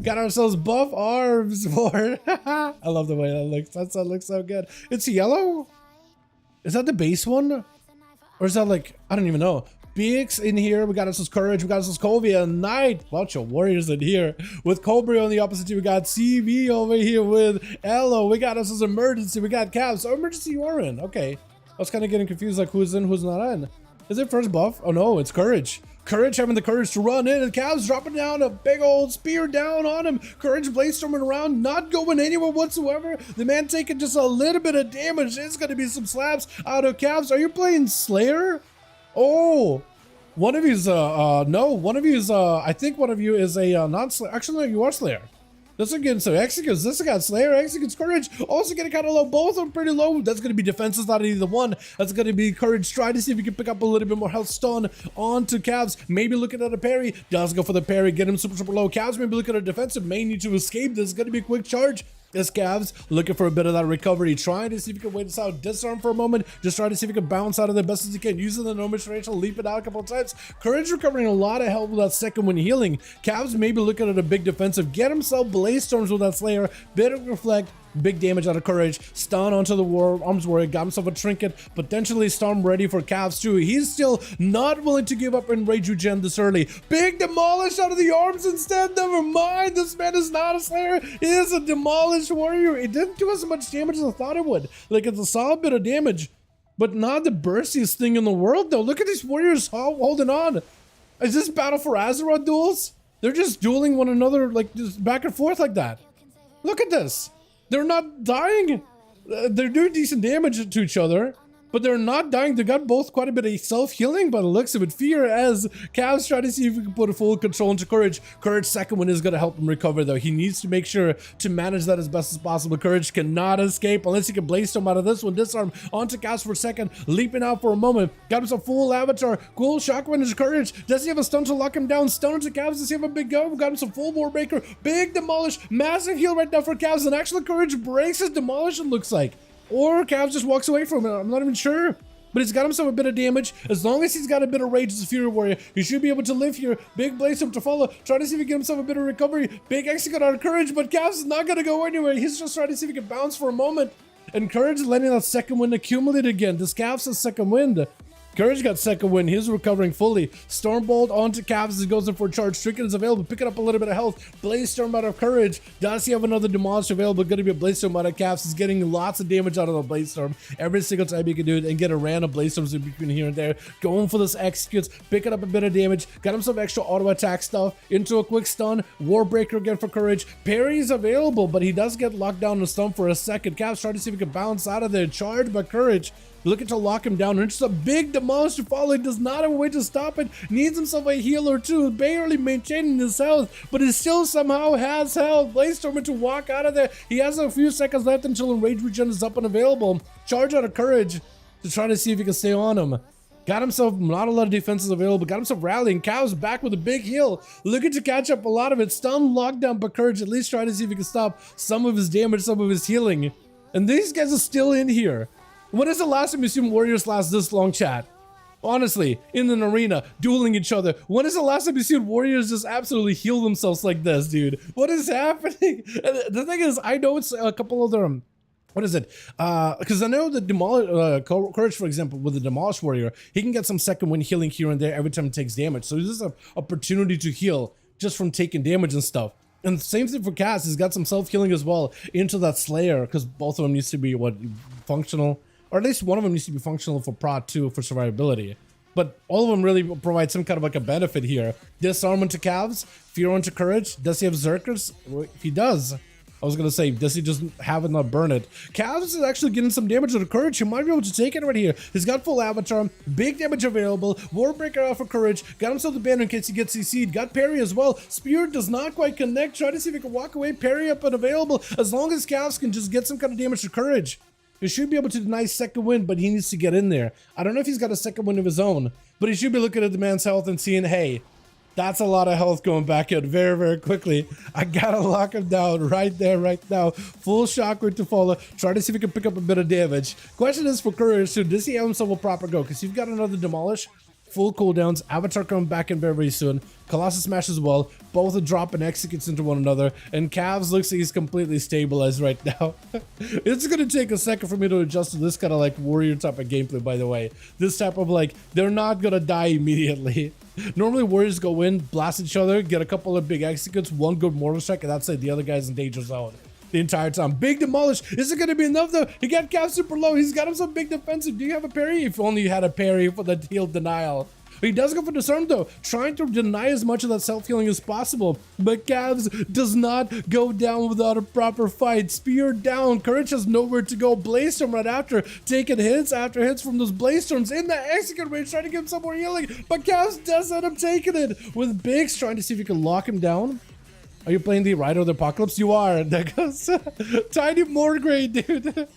Got ourselves buff arms for I love the way that looks. That looks so good. It's yellow? Is that the base one? Or is that like, I don't even know. Beaks in here, we got ourselves Courage, we got ourselves Kovia, Knight, bunch of warriors in here. With Cobra on the opposite team, we got CV over here with Elo, we got ourselves Emergency, we got Caps. Oh, Emergency you are in, okay. I was kind of getting confused like who's in, who's not in. Is it first buff? Oh no, it's Courage. Courage having the courage to run in, and Cavs dropping down a big old spear down on him. Courage bladestorming around, not going anywhere whatsoever. The man taking just a little bit of damage. It's going to be some slaps out of Cavs. Are you playing Slayer? Oh, one of you's, no, one of you's, I think one of you is a non-Slayer. Actually, no, you are Slayer. This one getting some executes. This one got Slayer, executes, Courage. Also getting kind of low. Both of them pretty low. That's going to be defenses out of either one. That's going to be Courage. Try to see if he can pick up a little bit more health stun onto Cavs. Maybe looking at a parry. Does go for the parry. Get him super low. Cavs maybe looking at a defensive. May need to escape. This is going to be a quick charge. This Cavs looking for a bit of that recovery, trying to see if he can wait this out, disarm for a moment, just trying to see if he can bounce out of the best as he can, using the normal range, leap it out a couple of times. Courage recovering a lot of health with that second when healing. Cavs maybe looking at a big defensive, get himself Blaze Storms with that Slayer, bit of reflect, big damage out of Courage, stun onto the arms warrior, got himself a trinket, potentially storm ready for Cavs too. He's still not willing to give up in rage regen this early. Big demolish out of the arms instead. Never mind, this man is not a Slayer, he is a demolished warrior. It didn't do as much damage as I thought it would. Like, it's a solid bit of damage, but not the burstiest thing in the world though. Look at these warriors holding on. Is this Battle for Azeroth duels? They're just dueling one another like just back and forth like that. Look at this. They're not dying. They're doing decent damage to each other, but they're not dying. They got both quite a bit of self-healing by the looks of it. Fear as Cavs try to see if we can put a full control into Courage. Courage second one is going to help him recover though. He needs to make sure to manage that as best as possible. Courage cannot escape unless he can blaze him out of this one. Disarm onto Cavs for a second, leaping out for a moment. Got himself full avatar. Cool shockwave into Courage. Does he have a stun to lock him down? Stun into Cavs. Does he have a big go? Got him some full Warbreaker. Big demolish. Massive heal right now for Cavs. And actually Courage breaks his demolish, it looks like. Or Cavs just walks away from it. I'm not even sure. But he's got himself a bit of damage. As long as he's got a bit of rage as a Fury Warrior, he should be able to live here. Big Blaze to follow. Trying to see if he can get himself a bit of recovery. Big execute out of Courage, but Cavs is not going to go anywhere. He's just trying to see if he can bounce for a moment. And Courage is letting that second wind accumulate again. This Cavs has second wind. Courage got second win. He's recovering fully. Stormbolt onto Cavs as he goes in for a charge. Trinket is available. Picking up a little bit of health. Blaze Storm out of Courage. Does he have another Demolish available? Going to be a Blaze Storm out of Cavs. He's getting lots of damage out of the Blaze Storm every single time he can do it and get a random Blaze Storms in between here and there. Going for this executes. Picking up a bit of damage. Got himself extra auto attack stuff into a quick stun. Warbreaker again for Courage. Parry is available, but he does get locked down and stunned for a second. Cavs trying to see if he can bounce out of there. Charged by Courage. Looking to lock him down, and just a big demolish to follow. He does not have a way to stop it. Needs himself a healer too, barely maintaining his health, but he still somehow has health. Blaze Storm to walk out of there. He has a few seconds left until Enrage Regen is up and available. Charge out of Courage to try to see if he can stay on him. Got himself not a lot of defenses available. Got himself rallying. Cavs back with a big heal. Looking to catch up a lot of it. Stun, lockdown, but Courage at least try to see if he can stop some of his damage, some of his healing. And these guys are still in here. When is the last time you've seen warriors last this long, chat? Honestly, in an arena, dueling each other. When is the last time you've seen warriors just absolutely heal themselves like this, dude? What is happening? The thing is, I know it's a couple other... What is it? Because I know the Courage, for example, with the Demolish Warrior, he can get some second wind healing here and there every time he takes damage. So this is an opportunity to heal just from taking damage and stuff. And the same thing for Cass. He's got some self-healing as well into that Slayer, because both of them needs to be, what, functional? Or at least one of them needs to be functional for Prot 2 for survivability. But all of them really provide some kind of like a benefit here. Disarm into Cavs, Fear into Courage. Does he have Zerkers? If he does, I was going to say, does he just have it not burn it? Cavs is actually getting some damage to the Courage. He might be able to take it right here. He's got full avatar, big damage available. Warbreaker out for Courage. Got himself the banner in case he gets CC'd. Got parry as well. Spear does not quite connect. Try to see if he can walk away. Parry up and available. As long as Cavs can just get some kind of damage to Courage, he should be able to deny second win, but he needs to get in there. I don't know if he's got a second win of his own, but he should be looking at the man's health and seeing, hey, that's a lot of health going back in very, very quickly. I gotta lock him down right there, right now. Full shockwave to follow. Try to see if he can pick up a bit of damage. Question is for Courage too, does he have himself a proper go? Because you've got another Demolish. full cooldowns. Avatar coming back in very, very soon. Colossus Smash as well. Both a drop and executes into one another. And Cavs looks like he's completely stabilized right now. It's going to take a second for me to adjust to this kind of like warrior type of gameplay, by the way. This type of like, they're not going to die immediately. Normally warriors go in, blast each other, get a couple of big executes, one good mortal strike, and that's it. The other guy's in danger zone the entire time. Big demolish. Is it going to be enough though? He got Cav super low. He's got him some big defensive. Do you have a parry? If only you had a parry for the heal denial. He does go for disarm though, trying to deny as much of that self-healing as possible. But Cavs does not go down without a proper fight. Spear down. Courage has nowhere to go. Blaze Storm right after, taking hits after hits from those Blaze Storms in the execute range, trying to give him some more healing. But Cavs does end up taking it with Biggs trying to see if he can lock him down. Are you playing the Rider of the Apocalypse? You are. There goes Tiny Morgrave, dude.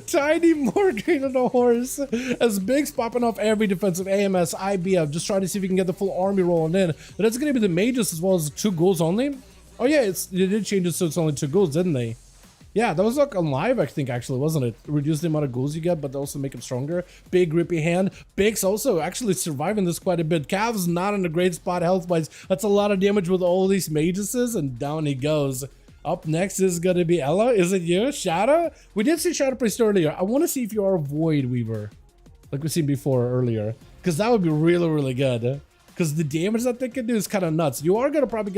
Tiny Morgrave on a horse. As Biggs popping off every defensive AMS, IBF, just trying to see if he can get the full army rolling in. But that's going to be the mages as well as 2 ghouls only. Oh yeah, they did change it so it's only 2 ghouls, didn't they? Yeah, that was like on live, I think, actually, wasn't it? Reduce the amount of ghouls you get, but also make him stronger. Big grippy hand. Biggs also actually surviving this quite a bit. Cav's not in a great spot health-wise. That's a lot of damage with all these mages, and down he goes. Up next is going to be Ella. Is it you? Shadow? We did see Shadow Priest earlier. I want to see if you are a Void Weaver, like we've seen before earlier, because that would be really, really good. Because the damage that they can do is kind of nuts. You are going to probably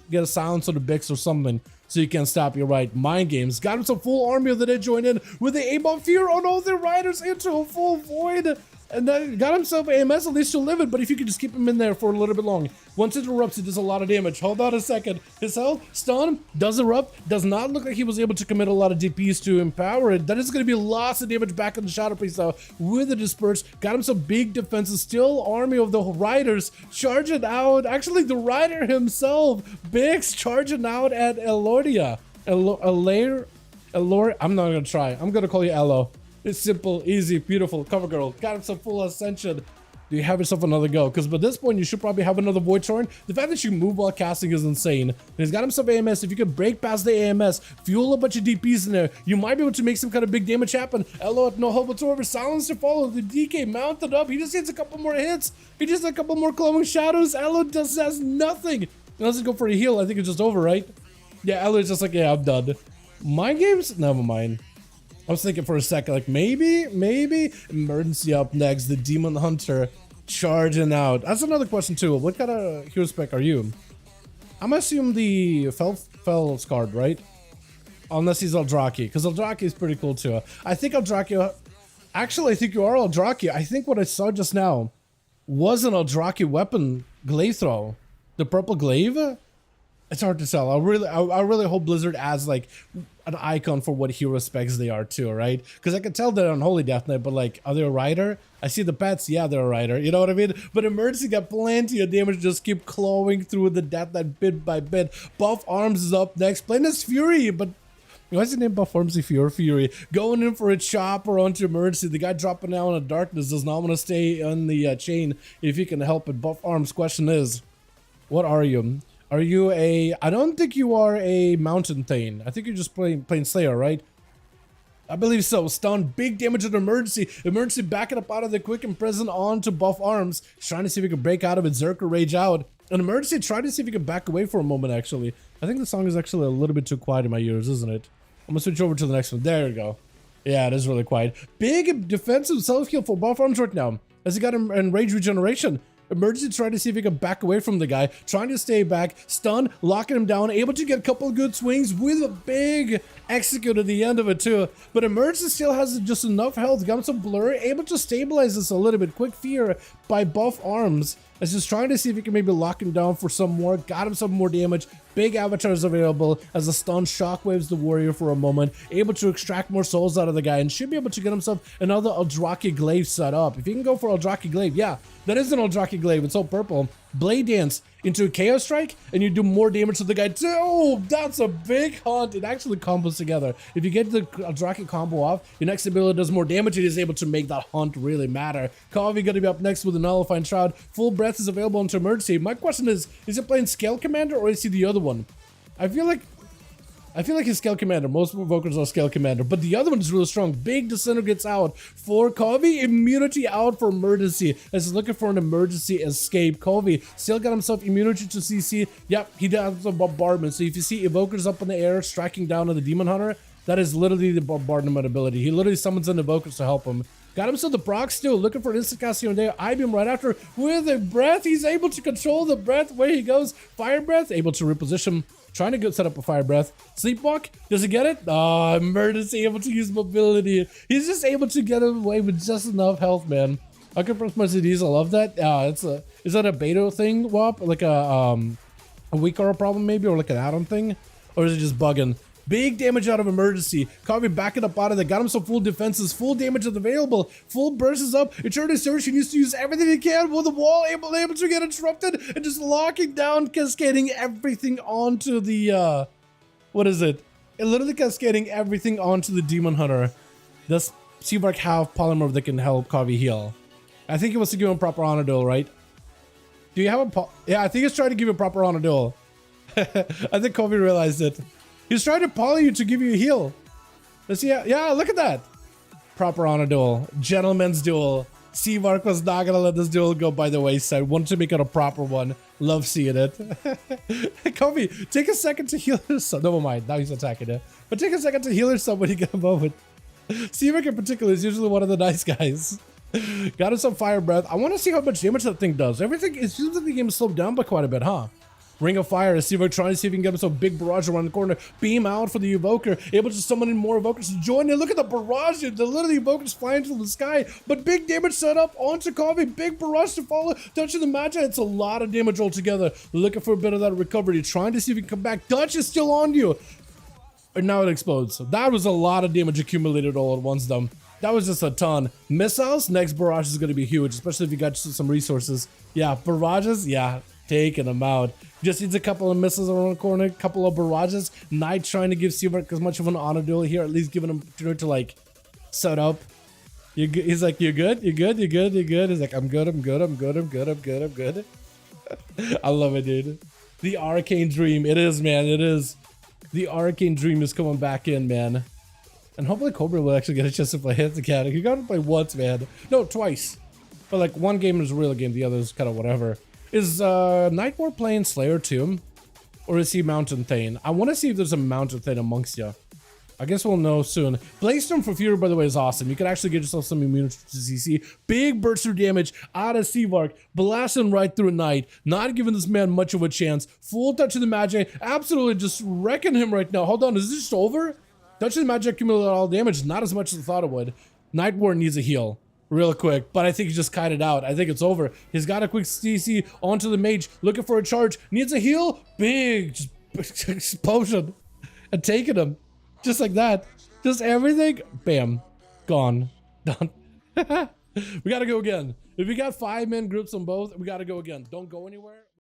get a silence on the Bix or something, so you can stop your right. Mind games. Got him some full army of the dead join in with the A-bomb fear on all their riders into a full void. And then got himself AMS, at least to live it, but if you could just keep him in there for a little bit long. Once it erupts, it does a lot of damage. Hold on a second. His health, stun, does erupt. Does not look like he was able to commit a lot of DPs to empower it. That is going to be lots of damage back in the Shadow Priest though, with the disperse. Got him some big defenses. Still army of the riders charging out. Actually, the rider himself, Biggs, charging out at Elordia. Elor, I'm not going to try. I'm going to call you Elo. It's simple, easy, beautiful. Cover girl. Got him some full ascension. Do you have yourself another go? Because by this point, you should probably have another Void Torrent. The fact that you move while casting is insane. And he's got himself AMS. If you could break past the AMS, fuel a bunch of DPs in there, you might be able to make some kind of big damage happen. Elo at no hope whatsoever. Silence to follow. The DK mounted up. He just needs a couple more hits. He just a couple more glowing shadows. Elo just has nothing. Now let's go for a heal. I think it's just over, right? Yeah, Elo is just like, yeah, I'm done. Mind games? Never mind. I was thinking for a second, like maybe emergency up next. The Demon Hunter charging out. That's another question too. What kind of hero spec are you? I'm assuming the Fell Scarred, right? Unless he's Eldraki, because Eldraki is pretty cool too. I think Eldraki. Actually, I think you are Eldraki. I think what I saw just now was an Eldraki weapon glaive throw. The purple glaive. It's hard to tell. I really hope Blizzard adds like an icon for what hero specs they are too, right? Because I can tell they're on Holy Death Knight, but like, are they a rider? I see the pets, yeah, they're a rider. You know what I mean? But Emergency got plenty of damage, just keep clawing through the Death Knight bit by bit. Buff Arms is up next, playing as Fury, but why is his name Buff Arms Fury? Going in for a chopper onto Emergency. The guy dropping down in darkness does not want to stay on the chain if he can help it. Buff Arms, question is, what are you? Are you a... I don't think you are a Mountain Thane. I think you're just plain Slayer, right? I believe so. Stun, big damage on Emergency. Emergency backing up out of the quick and present onto Buff Arms. Trying to see if he can break out of it. Zerker Rage out. And Emergency trying to see if he can back away for a moment, actually. I think the song is actually a little bit too quiet in my ears, isn't it? I'm going to switch over to the next one. There you go. Yeah, it is really quiet. Big defensive self-heal for Buff Arms right now. As he got him in Rage Regeneration. Emergency trying to see if he can back away from the guy, trying to stay back, stun, locking him down, able to get a couple of good swings with a big execute at the end of it too. But Emergency still has just enough health, got him some blur, able to stabilize this a little bit. Quick fear by Buff Arms. As just trying to see if he can maybe lock him down for some more, got him some more damage. Big avatars available as the stun shockwaves the warrior for a moment, able to extract more souls out of the guy and should be able to get himself another Eldraki glaive set up. If he can go for Eldraki glaive, yeah, that is an Eldraki glaive. It's all purple. Blade Dance into a Chaos Strike and you do more damage to the guy too. Oh, that's a big hunt. It actually combos together. If you get the Eldraki combo off, your next ability does more damage. It is able to make that hunt really matter. Coffee gonna be up next with a Nullifying Shroud. Full Breath is available into Emergency. My question is he playing Scale Commander or is he the other one? I feel like I feel like he's scale commander. Most Evokers are scale commander, but the other one is really strong. Big disintegrates out for Covey. Immunity out for emergency. As he's looking for an emergency escape. Covey still got himself immunity to CC. Yep, he does a bombardment. So if you see Evokers up in the air striking down on the Demon Hunter, that is literally the bombardment ability. He literally summons in Evokers to help him. Got himself the Brock still, looking for an instant casting on there. I-beam right after with a breath. He's able to control the breath where he goes. Fire breath, able to reposition. Trying to set up a fire breath. Sleepwalk, does he get it? Oh, emergency, able to use mobility. He's just able to get away with just enough health, man. I can press my CDs, I love that. Is that a beta thing, WAP? Like a weak aura problem maybe, or like an add-on thing? Or is it just bugging? Big damage out of emergency. Covey backing up out of there. Got him some full defenses. Full damage is available. Full burst is up. Eternity Surge, he needs to use everything he can with the wall able to get interrupted and just locking down, cascading everything onto the what is it? It literally cascading everything onto the Demon Hunter. Does Seavark have Polymer that can help Covey heal? I think he wants to give him a proper honor duel, right? Do you have a yeah, I think he's trying to give you a proper honor duel. I think Covey realized it. He's trying to poly you to give you a heal. Let's see. Yeah, look at that. Proper honor duel. Gentleman's duel. Seavark was not gonna let this duel go by the wayside. Wanted to make it a proper one. Love seeing it. Covey, take a second to heal yourself. Never mind. Now he's attacking it. But take a second to heal yourself when you get a moment. Seavark in particular is usually one of the nice guys. Got him some fire breath. I want to see how much damage that thing does. Everything, it seems like the game is slowed down by quite a bit, huh? Ring of Fire, Seavark trying to see if he can get himself a big barrage around the corner. Beam out for the Evoker, able to summon in more Evokers to join in. Look at the barrage, the literally Evokers flying through the sky, but big damage set up onto Covey. Big barrage to follow, touching the Magi. It's a lot of damage altogether. Looking for a bit of that recovery, trying to see if he can come back. Dutch is still on you. And now it explodes. So that was a lot of damage accumulated all at once, though. That was just a ton. Missiles, next barrage is going to be huge, especially if you got some resources. Yeah, barrages, yeah, taking them out. Just needs a couple of missiles around the corner, a couple of barrages. Knight trying to give Seavark as much of an honor duel here, at least giving him opportunity to like set up. He's like, you're good, you're good, you're good, you're good. He's like, I'm good, I'm good, I'm good, I'm good, I'm good, I'm good. I love it, dude. The Arcane Dream, it is, man, it is. The Arcane Dream is coming back in, man. And hopefully Cobra will actually get a chance to play it again. He got to play once, man. No, twice. But like one game is a real game, the other is kind of whatever. Is Nightmare playing Slayer too? Or is he Mountain Thane? I want to see if there's a Mountain Thane amongst you. I guess we'll know soon. Blaze for Fury, by the way, is awesome. You can actually get yourself some immunity to CC. Big burst through damage out of Seavark. Blasting right through Knight. Not giving this man much of a chance. Full touch of the Magi. Absolutely just wrecking him right now. Hold on, is this just over? Touch of the Magi accumulated all damage. Not as much as I thought it would. Night Ward needs a heal. Real quick, but I think he just kited out. I think it's over. He's got a quick CC onto the mage, looking for a charge. Needs a heal. Big just explosion. And taking him. Just like that. Just everything. Bam. Gone. Done. We gotta go again. If we got 5-man groups on both, we gotta go again. Don't go anywhere.